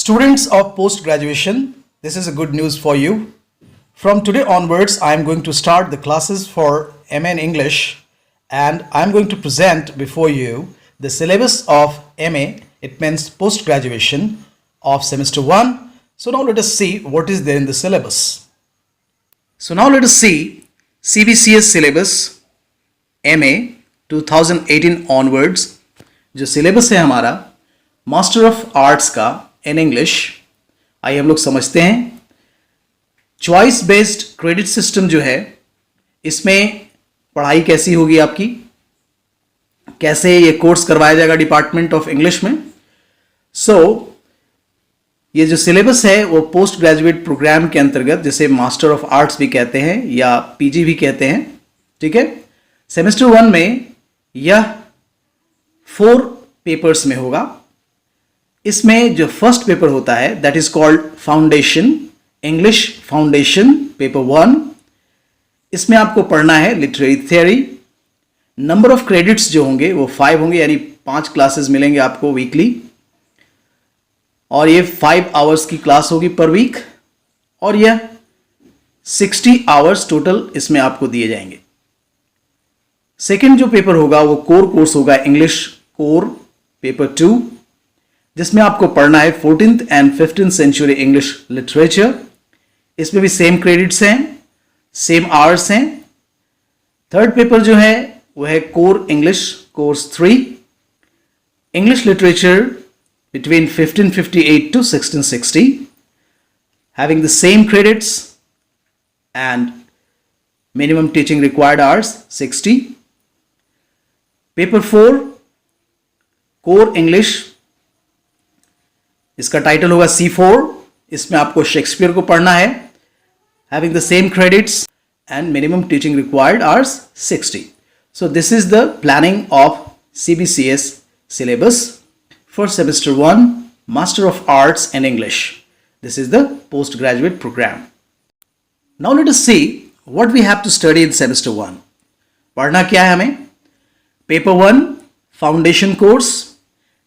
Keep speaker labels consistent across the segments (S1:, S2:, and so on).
S1: Students of post-graduation, this is a good news for you. From today onwards, I am going to start the classes for MA in English and I am going to present before you the syllabus of MA, it means post-graduation of semester 1. So now let us see what is there in the syllabus. So now let us see CBCS syllabus MA 2018 onwards. जो syllabus है हमारा master of arts का in English, आइए हम लोग समझते हैं. Choice based credit system जो है, इसमें पढ़ाई कैसी होगी आपकी, कैसे ये कोर्स करवाया जाएगा डिपार्टमेंट ऑफ इंग्लिश में. ये जो सिलेबस है वो पोस्ट ग्रेजुएट प्रोग्राम के अंतर्गत, जिसे मास्टर ऑफ आर्ट्स भी कहते हैं या पीजी भी कहते हैं, ठीक है. सेमेस्टर 1 में यह 4 पेपर्स में होगा. इसमें जो फर्स्ट पेपर होता है that is called foundation, English foundation paper 1. इसमें आपको पढ़ना है literary theory. Number of credits जो होंगे वो 5 होंगे, यानी 5 क्लासेस मिलेंगे आपको वीकली, और ये 5 आवर्स की क्लास होगी पर वीक, और यह 60 आवर्स टोटल इसमें आपको दिए जाएंगे. सेकेंड जो पेपर होगा वो कोर कोर्स होगा, इंग्लिश कोर पेपर 2, जिसमें आपको पढ़ना है 14th and 15th century English literature. इसमें भी सेम क्रेडिट्स हैं, सेम आवर्स हैं. थर्ड पेपर जो है वो है core English course 3, English literature between 1558 to 1660, having the same credits and minimum teaching required hours 60. Paper 4 core English, इसका title होगा C4. इसमें आपको शेक्सपियर को पढ़ना है, having the same credits and minimum teaching required hours 60. So this is the planning of CBCS syllabus for semester 1 Master of Arts in English. This is the postgraduate program. Now let us see what we have to study in semester 1. पढ़ना क्या है हमें? Paper 1 foundation course,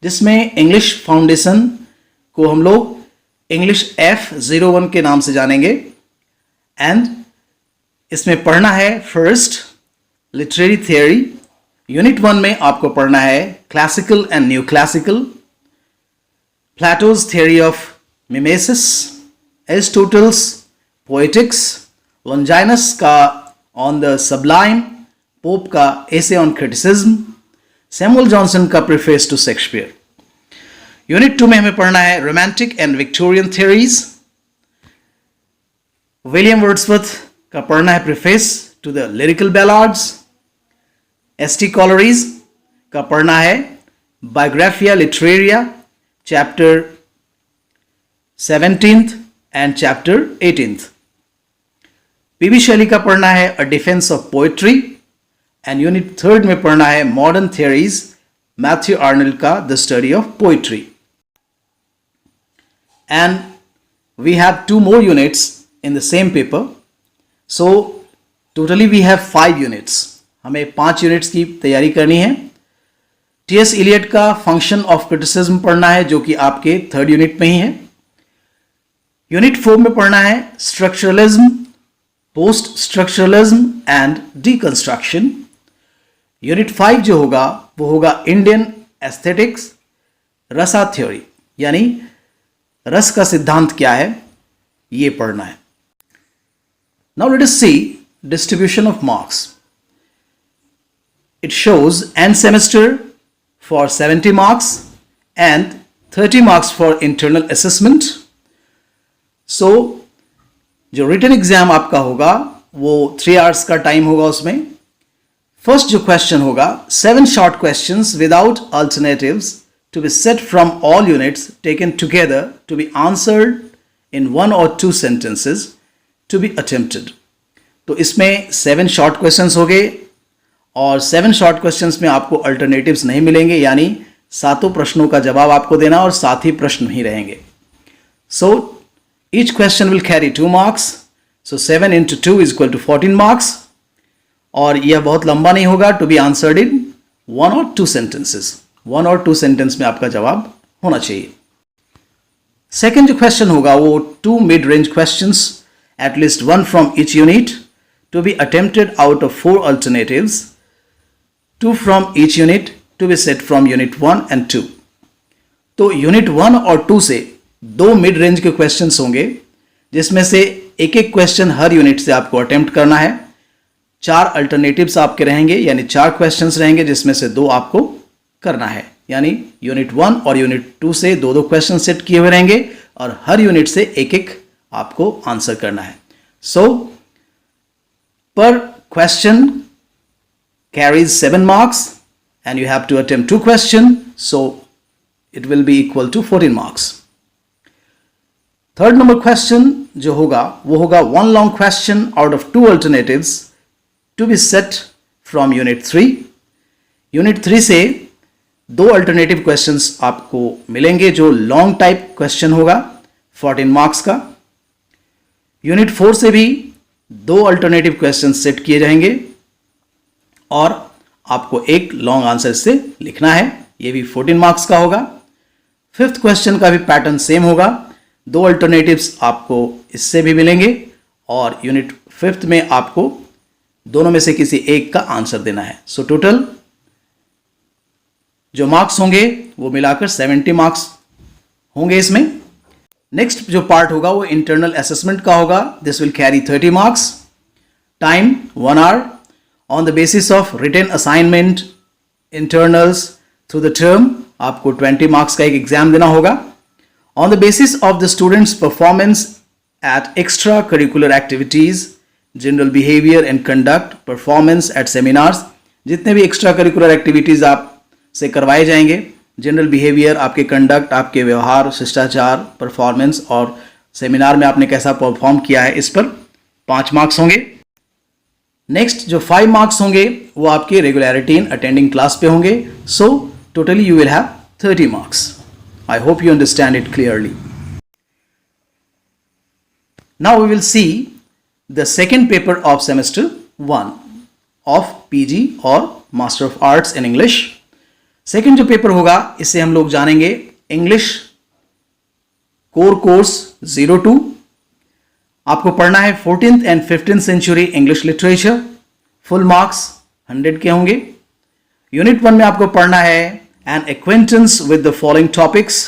S1: जिसमें English foundation को हम लोग English F01 के नाम से जानेंगे. एंड इसमें पढ़ना है फर्स्ट लिटरेरी थियरी. यूनिट 1 में आपको पढ़ना है classical and new classical, Plato's theory of mimesis, Aristotle's poetics, Longinus का ऑन द सबलाइम, पोप का essay on criticism, Samuel Johnson का प्रीफेस टू शेक्सपियर. यूनिट 2 में हमें पढ़ना है romantic and Victorian theories. William Wordsworth का पढ़ना है preface to the lyrical ballads. S T. Coleridge का पढ़ना है biographia literaria chapter 17th and chapter 18th. P B. Shelley का पढ़ना है a defence of poetry. And unit 3 में पढ़ना है मॉडर्न थियरीज, मैथ्यू आर्नल्ड का the study of poetry. And we have 2 more units in the same paper. So totally we have 5 units. हमें 5 units की तैयारी करनी है. टी.एस. इलियट का फंक्शन ऑफ क्रिटिसिज्म पढ़ना है, जो कि आपके 3rd यूनिट में ही है. यूनिट 4 में पढ़ना है structuralism, post structuralism and deconstruction. Unit 5 जो होगा वो होगा इंडियन एस्थेटिक्स, रसा थ्योरी, यानी रस का सिद्धांत क्या है, ये पढ़ना है. Now let us see distribution of marks. It shows end semester for 70 marks and 30 marks for internal assessment. So जो written exam आपका होगा वो 3 hours का टाइम होगा. उसमें फर्स्ट जो क्वेश्चन होगा 7 short questions without alternatives to be set from all units taken together to be answered in 1 or 2 sentences to be attempted. तो इसमें 7 short questions होंगे और 7 शॉर्ट क्वेश्चंस में आपको अल्टरनेटिव्स नहीं मिलेंगे, यानी 7 प्रश्नों का जवाब आपको देना और 7 ही प्रश्न ही रहेंगे. So each question will carry 2 marks. So 7 into 2 is equal to 14 marks. और यह बहुत लंबा नहीं होगा, to be answered in 1 or 2 sentences. 1 or 2 sentence में आपका जवाब होना चाहिए. सेकेंड जो क्वेश्चन होगा वो 2 mid range questions, at least 1 from each unit, to be attempted out of 4 alternatives, 2 from each unit to be set from unit 1 and 2। तो यूनिट 1 और 2 से 2 मिड रेंज के क्वेश्चंस होंगे, जिसमें से एक एक क्वेश्चन हर यूनिट से आपको अटेम्प्ट करना है। 4 अल्टरनेटिव्स आपके रहेंगे, यानी 4 क्वेश्चंस रहेंगे, जिसमें से 2 आपको करना है। यानी यूनिट 1 और यूनिट 2 से 2-2 क्वेश्चन सेट किए हुए रहेंगे और हर यूनिट से एक एक आपको आंसर करना है। सो पर question carries 7 marks and you have to attempt 2 questions, so it will be equal to 14 marks। Third number question जो होगा वो होगा 1 long question out of 2 alternatives to be set from unit 3। Unit 3 से 2 alternative questions आपको मिलेंगे जो long type question होगा 14 marks का। यूनिट 4 से भी 2 अल्टरनेटिव क्वेश्चन सेट किए जाएंगे और आपको एक लॉन्ग आंसर से लिखना है, ये भी 14 मार्क्स का होगा। फिफ्थ क्वेश्चन का भी पैटर्न सेम होगा, 2 अल्टरनेटिव्स आपको इससे भी मिलेंगे और यूनिट 5th में आपको दोनों में से किसी एक का आंसर देना है। सो टोटल जो मार्क्स होंगे वो मिलाकर 70 मार्क्स होंगे इसमें। नेक्स्ट जो पार्ट होगा वो इंटरनल असेसमेंट का होगा। This will carry 30 marks. Time 1 hour। On the basis of written assignment internals through the term आपको 20 मार्क्स का एक एग्जाम देना होगा। On the basis of the students performance at extra curricular activities, general behaviour and conduct, performance at seminars, जितने भी extra curricular activities आप से करवाए जाएंगे, जनरल बिहेवियर, आपके कंडक्ट, आपके व्यवहार, शिष्टाचार, परफॉर्मेंस और सेमिनार में आपने कैसा परफॉर्म किया है, इस पर 5 मार्क्स होंगे। नेक्स्ट जो 5 मार्क्स होंगे वो आपके रेगुलरिटी इन अटेंडिंग क्लास पे होंगे। So totally you will have 30 marks. I hope you understand it clearly. Now we will see the second paper of semester 1 of PG और master of arts in English. Second जो paper होगा इससे हम लोग जानेंगे English core course 02। आपको पढ़ना है 14th and 15th century English literature. Full marks 100 के होंगे। यूनिट 1 में आपको पढ़ना है an acquaintance with the following topics.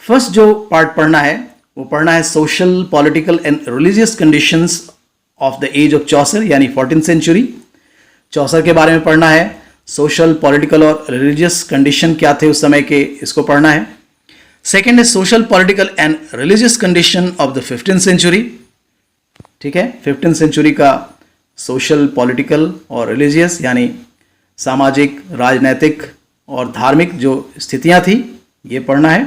S1: First जो पार्ट पढ़ना है वो पढ़ना है social, political and religious conditions of the age of Chaucer, यानी 14th सेंचुरी। चौसर के बारे में पढ़ना है, सोशल, पॉलिटिकल और रिलीजियस कंडीशन क्या थे उस समय के, इसको पढ़ना है। सेकेंड है social, political and religious condition of the 15th century. ठीक है, 15th सेंचुरी का सोशल, पॉलिटिकल और रिलीजियस यानी सामाजिक, राजनैतिक और धार्मिक जो स्थितियां थी, ये पढ़ना है।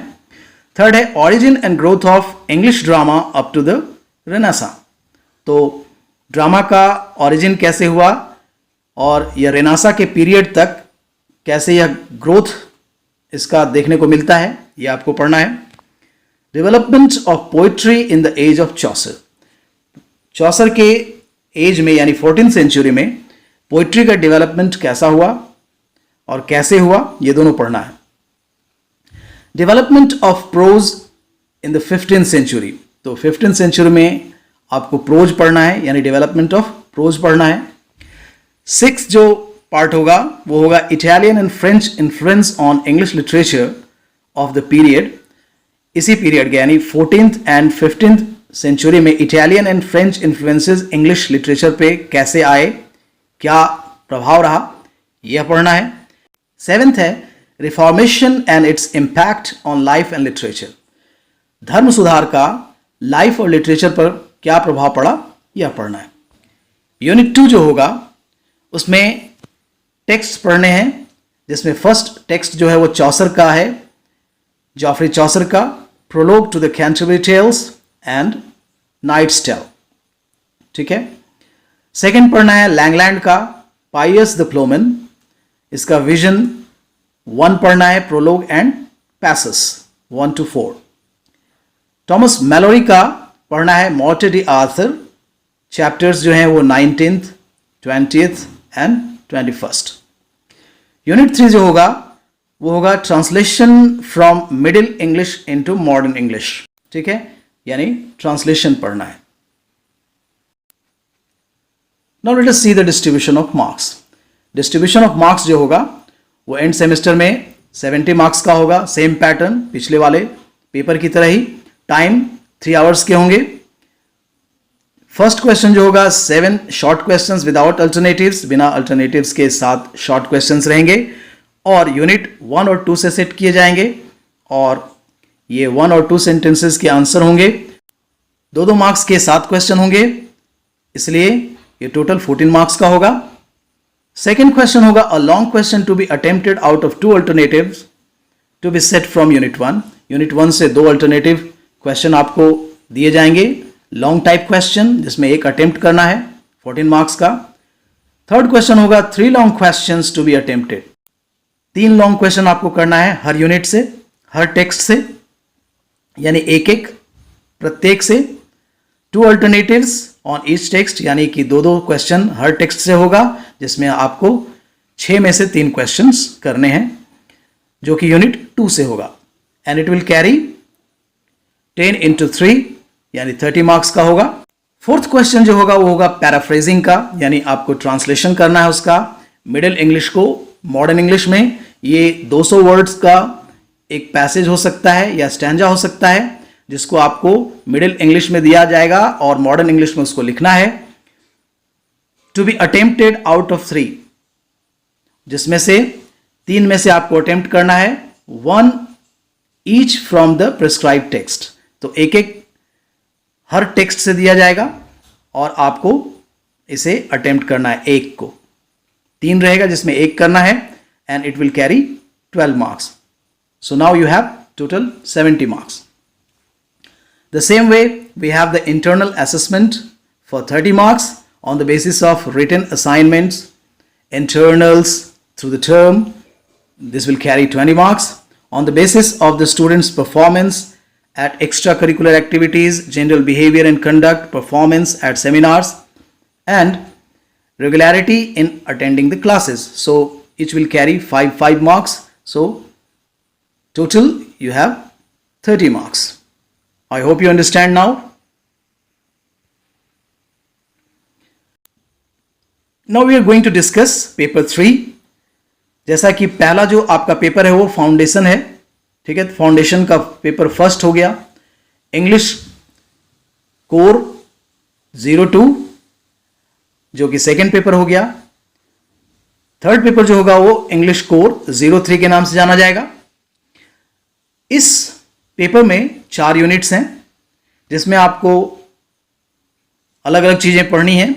S1: थर्ड है origin and growth of English drama up to the renaissance. तो ड्रामा का ऑरिजिन कैसे हुआ और यह रेनेसा के पीरियड तक कैसे यह ग्रोथ इसका देखने को मिलता है, यह आपको पढ़ना है। Development of poetry in the age of Chaucer. Chaucer के एज में यानी 14th सेंचुरी में पोइट्री का डेवलपमेंट कैसा हुआ और कैसे हुआ, ये दोनों पढ़ना है। Development of prose in the 15th century. तो 15th सेंचुरी में आपको प्रोज पढ़ना है, यानी डेवलपमेंट ऑफ प्रोज पढ़ना है। 6th जो पार्ट होगा वो होगा Italian and French influence on English literature of the period. इसी पीरियड के यानी 14th and 15th सेंचुरी में Italian and French influences English literature पे कैसे आए, क्या प्रभाव रहा, यह पढ़ना है। 7th है reformation and its impact on life and literature. धर्म सुधार का लाइफ और लिटरेचर पर क्या प्रभाव पड़ा, यह पढ़ना है। यूनिट 2 जो होगा उसमें टेक्स्ट पढ़ने हैं, जिसमें फर्स्ट टेक्स्ट जो है वो चौसर का है, जॉफ्री चौसर का, prologue to the Canterbury Tales and Knight's Tale. ठीक है। सेकंड पढ़ना है लैंगलैंड का पायस द प्लोमन, इसका विजन 1 पढ़ना है, prologue and passus 1 to 4। Thomas Malory का पढ़ना है मॉर्टे डी आर्थर, चैप्टर्स जो हैं वो 19th, 20th and 21st। Unit 3 जो होगा वो होगा translation from middle English into modern English. ठीक है, यानी ट्रांसलेशन पढ़ना है। Now let us see the distribution of marks. Distribution of marks जो होगा वो एंड सेमेस्टर में 70 मार्क्स का होगा, सेम पैटर्न पिछले वाले पेपर की तरह ही। टाइम 3 आवर्स के होंगे। फर्स्ट क्वेश्चन जो होगा 7 शॉर्ट क्वेश्चंस विदाउट अल्टरनेटिव्स, बिना अल्टरनेटिव्स के 7 शॉर्ट क्वेश्चंस रहेंगे और यूनिट 1 और 2 से सेट किए जाएंगे और ये 1 और 2 सेंटेंसेस के आंसर होंगे। 2-2 मार्क्स के 7 क्वेश्चन होंगे, इसलिए ये टोटल 14 मार्क्स का होगा। सेकेंड क्वेश्चन होगा a long question to be attempted out of 2 alternatives to be set from unit 1। Unit 1 से 2 अल्टरनेटिव क्वेश्चन आपको दिए जाएंगे, लॉन्ग टाइप क्वेश्चन जिसमें एक अटेम्प्ट करना है, 14 मार्क्स का। थर्ड क्वेश्चन होगा 3 long questions to be attempted. 3 long question आपको करना है हर यूनिट से, हर टेक्स्ट से, यानी एक एक प्रत्येक से। 2 अल्टरनेटिव्स ऑन ईच टेक्स्ट, यानी कि 2-2 क्वेश्चन हर टेक्स्ट से होगा, जिसमें आपको 6 में से 3 क्वेश्चंस करने हैं, जो कि यूनिट 2 से होगा। And it will carry 10 into 3, यानी 30 मार्क्स का होगा। फोर्थ क्वेश्चन जो होगा वो होगा पैराफ्रेजिंग का, यानी आपको ट्रांसलेशन करना है उसका मिडिल इंग्लिश को मॉडर्न इंग्लिश में। ये 200 वर्ड्स का एक पैसेज हो सकता है या स्टैंजा हो सकता है, जिसको आपको मिडिल इंग्लिश में दिया जाएगा और मॉडर्न इंग्लिश में उसको लिखना है। To be attempted out of 3, जिसमें से 3 में से आपको अटेम्प्ट करना है, 1 each from the prescribe text. तो एक एक हर टेक्स्ट से दिया जाएगा और आपको इसे अटेम्प्ट करना है, एक को। 3 रहेगा जिसमें एक करना है and it will carry 12 marks. So now you have total 70 marks. The same way we have the internal assessment for 30 marks on the basis of written assignments, internals through the term. This will carry 20 marks on the basis of the student's performance at extracurricular activities, general behavior and conduct, performance at seminars, and regularity in attending the classes. So each will carry 5 marks. So total you have 30 marks. I hope you understand now. Now we are going to discuss paper 3. जैसा कि पहला जो आपका paper है वो foundation है, ठीक है। फाउंडेशन का पेपर फर्स्ट हो गया, इंग्लिश कोर 02, जो कि सेकेंड पेपर हो गया। थर्ड पेपर जो होगा वो इंग्लिश कोर 03 के नाम से जाना जाएगा। इस पेपर में 4 यूनिट्स हैं, जिसमें आपको अलग अलग चीजें पढ़नी है।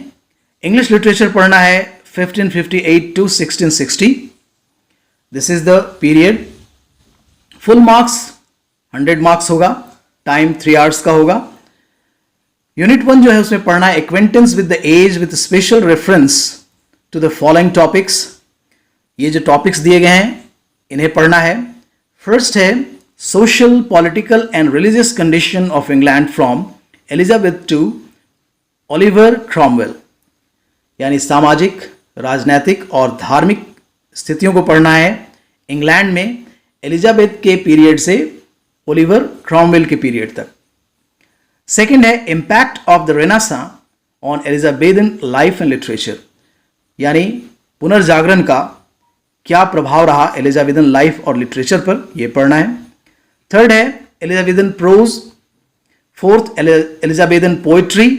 S1: इंग्लिश लिटरेचर पढ़ना है 1558 to 1660। This is the period. Full marks 100 marks होगा, टाइम 3 आवर्स का होगा। यूनिट 1 जो है उसमें पढ़ना है acquaintance with the age with special reference to the following topics. ये जो टॉपिक्स दिए गए हैं इन्हें पढ़ना है। फर्स्ट है social, political and religious condition of England from Elizabeth two Oliver Cromwell, यानी सामाजिक, राजनैतिक और धार्मिक स्थितियों को पढ़ना है इंग्लैंड में एलिजाबेथ के पीरियड से ओलिवर क्रॉमवेल के पीरियड तक। सेकेंड है impact of the renaissance on Elizabethan life and literature, यानी पुनर्जागरण का क्या प्रभाव रहा एलिजाबेथन लाइफ और लिटरेचर पर, यह पढ़ना है। थर्ड है Elizabethan prose. Fourth Elizabethan poetry.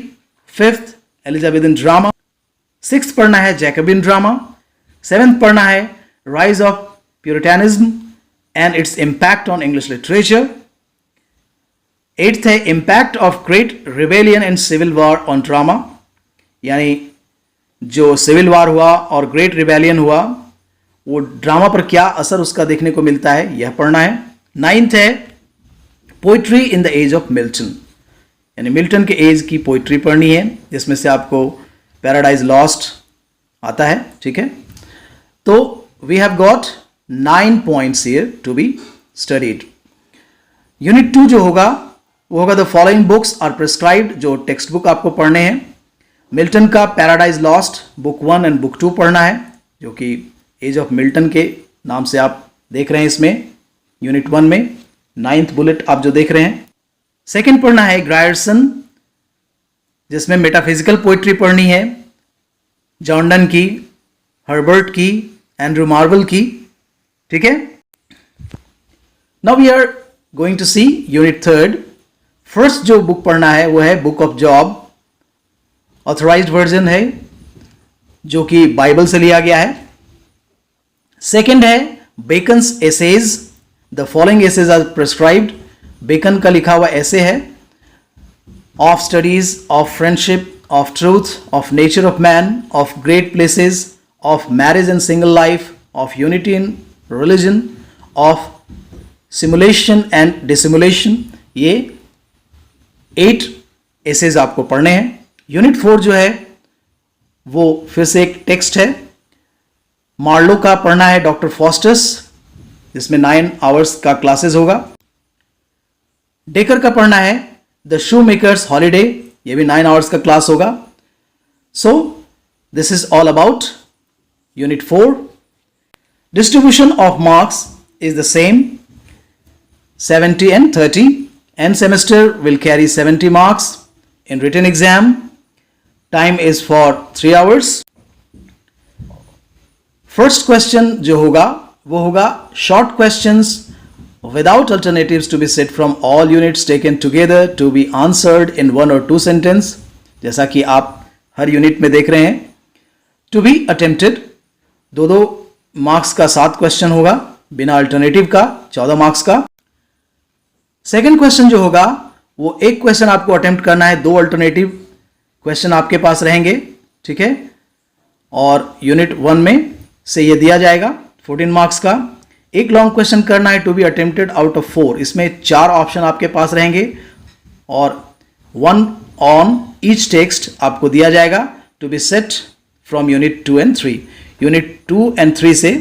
S1: Fifth Elizabethan drama. Sixth पढ़ना है जैकबिन ड्रामा। सेवेंथ पढ़ना है rise of puritanism and its impact on English literature. Eighth है impact of great rebellion and civil war on drama, यानी जो civil war हुआ और great rebellion हुआ वो ड्रामा पर क्या असर उसका देखने को मिलता है, यह पढ़ना है। नाइन्थ है poetry in the age of Milton, यानी मिल्टन के एज की पोइट्री पढ़नी है, जिसमें से आपको पैराडाइज लॉस्ट आता है, ठीक है। तो we have got 9 points here to be studied. Unit 2 जो होगा वो होगा the following books are prescribed, जो टेक्स्ट बुक आपको पढ़ने हैं। मिल्टन का Paradise Lost book 1 and book 2 पढ़ना है, जो कि एज ऑफ मिल्टन के नाम से आप देख रहे हैं इसमें यूनिट 1 में 9th बुलेट आप जो देख रहे हैं। सेकंड पढ़ना है ग्रायरसन, जिसमें मेटाफिजिकल पोइट्री पढ़नी है, जॉर्डन की, हर्बर्ट की, एंड्रू मार्वल की, ठीक है। Now we are going to see unit third. First जो बुक पढ़ना है वो है book of Job, authorised version है जो कि बाइबल से लिया गया है। सेकंड है Bacon's essays, the following essays are prescribed, Bacon का लिखा हुआ ऐसे है, of studies, of friendship, of truth, of nature of man, of great places, of marriage and single life, of unity in religion, of simulation and dissimulation. ये 8 essays आपको पढ़ने हैं। Unit 4 जो है वो फिर से एक टेक्स्ट है, मार्लो का पढ़ना है डॉक्टर फॉस्टस, जिसमें 9 आवर्स का क्लासेस होगा। डेकर का पढ़ना है द शू मेकर्स हॉलीडे, ये भी 9 आवर्स का क्लास होगा। सो this is all about unit 4। Distribution of marks is the same, 70 and 30. End semester will carry 70 marks in written exam. Time is for 3 hours. First question जो होगा वो होगा short questions without alternatives to be set from all units taken together to be answered in 1 or 2 sentence. जैसा कि आप हर unit में देख रहे हैं। To be attempted, 2 मार्क्स का 7 क्वेश्चन होगा, बिना अल्टरनेटिव का 14 मार्क्स का। सेकेंड क्वेश्चन जो होगा वो एक क्वेश्चन आपको अटेम्प्ट करना है, 2 अल्टरनेटिव क्वेश्चन आपके पास रहेंगे, ठीक है। और यूनिट 1 में से ये दिया जाएगा 14 मार्क्स का। एक लॉन्ग क्वेश्चन करना है to be attempted out of 4, इसमें 4 ऑप्शन आपके पास रहेंगे और 1 ऑन ईच टेक्स्ट आपको दिया जाएगा to be set from unit 2 and 3। Unit 2 and 3 से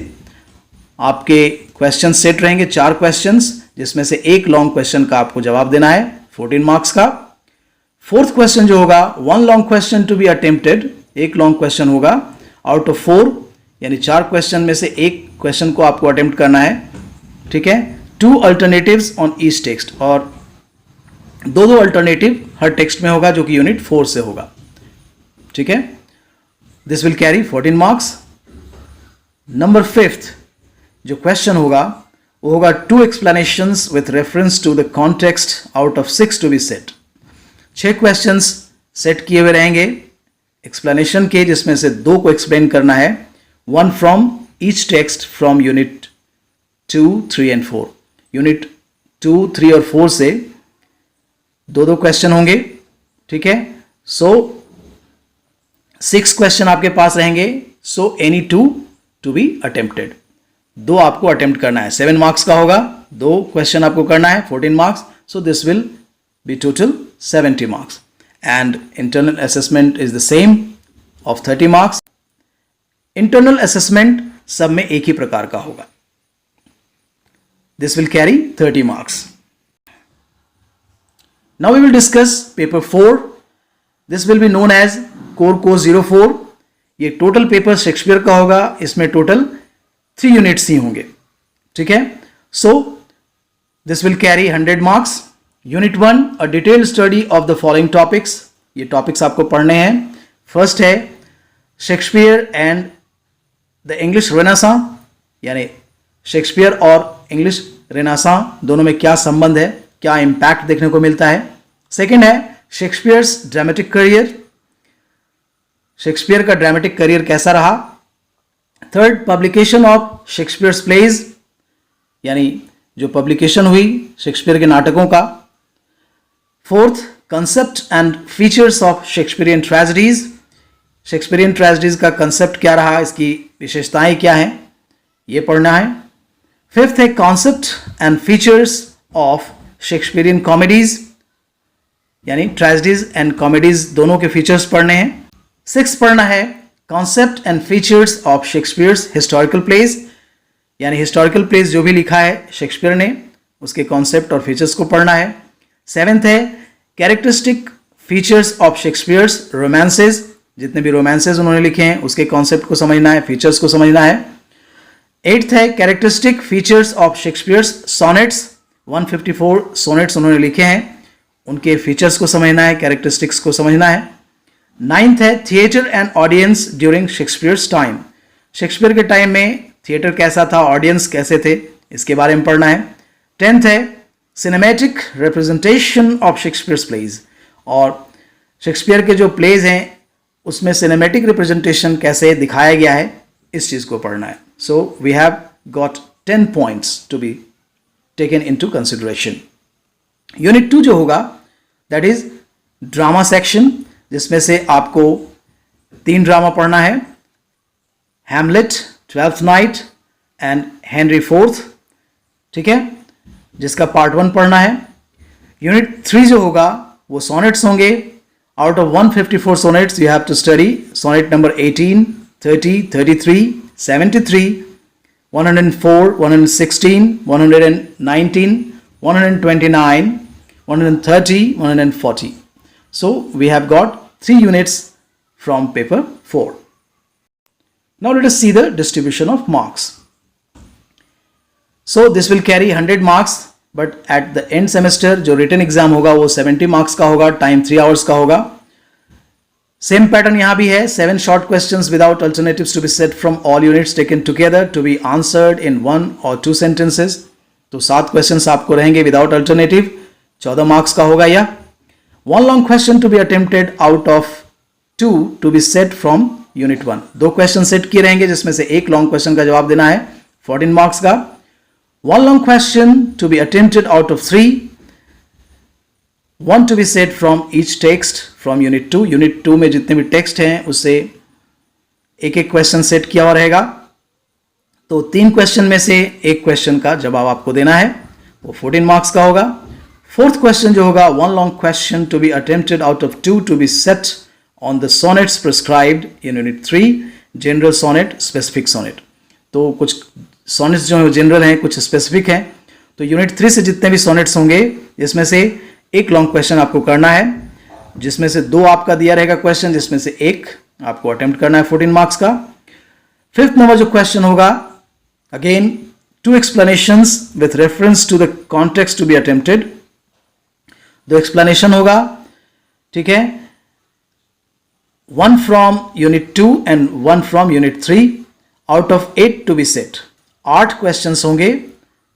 S1: आपके क्वेश्चन सेट रहेंगे, 4 क्वेश्चंस, जिसमें से एक लॉन्ग क्वेश्चन का आपको जवाब देना है 14 मार्क्स का। फोर्थ क्वेश्चन जो होगा 1 long question to be attempted, एक लॉन्ग क्वेश्चन होगा आउट ऑफ 4, यानी 4 क्वेश्चन में से एक क्वेश्चन को आपको अटेम्प्ट करना है, ठीक है। 2 अल्टरनेटिव्स ऑन ईच टेक्स्ट, और 2 अल्टरनेटिव हर टेक्स्ट में होगा जो कि यूनिट 4 से होगा, ठीक है। This will carry 14 marks. Number 5th जो क्वेश्चन होगा वो होगा 2 explanations with reference to the context out of 6 to be set. 6 questions set किए हुए रहेंगे एक्सप्लेनेशन के, जिसमें से 2 को एक्सप्लेन करना है, 1 from each text from unit 2, 3 and 4। Unit 2, 3 और 4 से 2 क्वेश्चन होंगे, ठीक है। सो 6 क्वेश्चन आपके पास रहेंगे, so any 2 to be attempted, 2 आपको अटेम्प्ट करना है, 7 मार्क्स का होगा, 2 क्वेश्चन आपको करना है, 14 marks. So this will be total 70 marks and internal assessment is the same of 30 marks. Internal assessment सब में एक ही प्रकार का होगा। This will carry 30 marks. Now we will discuss paper 4। This will be known as core course 04। ये total paper Shakespeare का होगा, इसमें टोटल 3 यूनिट्स ही होंगे, ठीक है। सो this will carry 100 marks. Unit 1 a detailed study of the following topics, ये topics आपको पढ़ने हैं। फर्स्ट है Shakespeare and the English renaissance, यानी शेक्सपियर और इंग्लिश रेनेसां दोनों में क्या संबंध है, क्या इंपैक्ट देखने को मिलता है। सेकेंड है शेक्सपियर्स ड्रामेटिक करियर, शेक्सपियर का ड्रामेटिक करियर कैसा रहा। Third publication of Shakespeare's plays, यानी जो पब्लिकेशन हुई शेक्सपियर के नाटकों का। Fourth concept and features of Shakespearean tragedies, Shakespearean tragedies का कंसेप्ट क्या रहा, इसकी विशेषताएं क्या हैं, ये पढ़ना है। फिफ्थ है concept and features of Shakespearean comedies, यानी ट्रेजेडीज एंड कॉमेडीज दोनों के फीचर्स पढ़ने हैं। सिक्स पढ़ना है concept and features of Shakespeare's historical plays, यानी हिस्टोरिकल प्लेज जो भी लिखा है शेक्सपियर ने उसके कॉन्सेप्ट और फीचर्स को पढ़ना है। सेवेंथ है characteristic features of Shakespeare's romances, जितने भी रोमांसेस उन्होंने लिखे हैं उसके कॉन्सेप्ट को समझना है, फीचर्स को समझना है। एट्थ है characteristic features of Shakespeare's sonnets, 154 sonnets उन्होंने लिखे हैं, उनके फीचर्स को समझना है, कैरेक्टरिस्टिक्स को समझना है। 9th है theatre and audience during Shakespeare's time. Shakespeare के टाइम में थिएटर कैसा था, ऑडियंस कैसे थे, इसके बारे में पढ़ना है। 10th है cinematic representation of Shakespeare's plays, और शेक्सपियर के जो प्लेज हैं उसमें सिनेमैटिक रिप्रेजेंटेशन कैसे दिखाया गया है, इस चीज़ को पढ़ना है। So we have got 10 points to be taken into consideration. Unit 2 जो होगा दैट इज ड्रामा सेक्शन, जिसमें से आपको 3 ड्रामा पढ़ना है, Hamlet, 12th night and Henry fourth, ठीक है, जिसका पार्ट 1 पढ़ना है। यूनिट 3 जो होगा वो सोनेट्स होंगे। Out of 154 sonnets you have to study sonnet number 18, 30, 33, 73, 104, 116, 119, 129, 130, 140. So we have got 3 units from paper 4. Now let us see the distribution of marks. So this will carry 100 marks, but at the end semester जो written exam होगा वो 70 marks का होगा, time 3 hours का होगा। Same pattern यहाँ भी है, 7 short questions without alternatives to be set from all units taken together to be answered in 1 or 2 sentences. तो 7 questions आपको रहेंगे without alternative, 14 marks का होगा यह। 1 long question to be attempted out of 2 to be set from unit 1. 2 question set किए रहेंगे जिसमें से 1 long question का जवाब देना है, 14 marks का। 1 long question to be attempted out of 3, 1 to be set from each text from unit 2. unit 2 में जितने भी टेक्स्ट हैं उससे एक एक क्वेश्चन सेट किया हुआ रहेगा, तो 3 क्वेश्चन में से 1 क्वेश्चन का जवाब आपको देना है, वो 14 मार्क्स का होगा। 4th क्वेश्चन जो होगा 1 long question to be attempted out of 2 to be set on the sonnets prescribed in unit 3, general sonnet, specific sonnet. तो कुछ sonnets जो है जनरल हैं, कुछ स्पेसिफिक हैं, तो यूनिट 3 से जितने भी sonnets होंगे जिसमें से एक लॉन्ग क्वेश्चन आपको करना है, जिसमें से 2 आपका दिया रहेगा क्वेश्चन, जिसमें से 1 आपको अटेम्प्ट करना है 14 मार्क्स का। 5th नंबर जो क्वेश्चन होगा again 2 explanations with reference to the context to be attempted. 2 explanation होगा, ठीक है, 1 from unit 2 and 1 from unit 3 out of 8 to be set. 8 questions होंगे,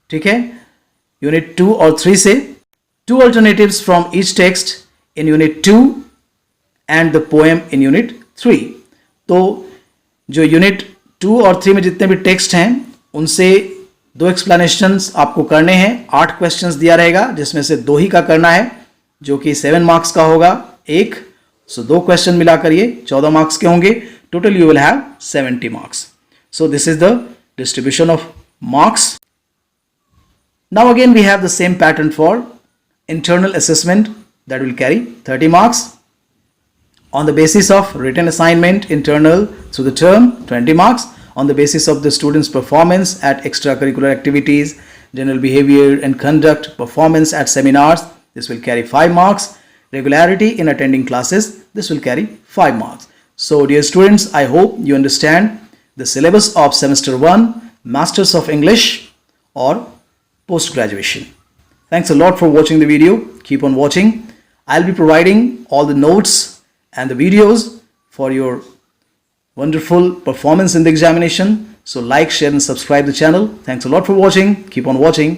S1: ठीक है, यूनिट 2 और 3 से। 2 alternatives from each text in unit 2 and the poem in unit 3. तो जो यूनिट 2 और 3 में जितने भी टेक्स्ट हैं उनसे 2 एक्सप्लेनेशंस आपको करने हैं। 8 क्वेश्चंस दिया रहेगा जिसमें से 2 ही का करना है, जो कि 7 मार्क्स का होगा 1, सो 2 क्वेश्चन मिलाकर ये 14 मार्क्स के होंगे। Total you will have 70 marks. So this is the distribution of marks. Now again we have the same pattern for internal assessment that will carry 30 marks. On the basis of written assignment internal through the term 20 marks. On the basis of the student's performance at extracurricular activities, general behavior and conduct, performance at seminars, this will carry 5 marks. Regularity in attending classes, this will carry 5 marks. So dear students, I hope you understand the syllabus of semester 1 Masters of English or post graduation. Thanks a lot for watching the video. Keep on watching. I'll be providing all the notes and the videos for your wonderful performance in the examination. So like, share and subscribe the channel. Thanks a lot for watching. Keep on watching.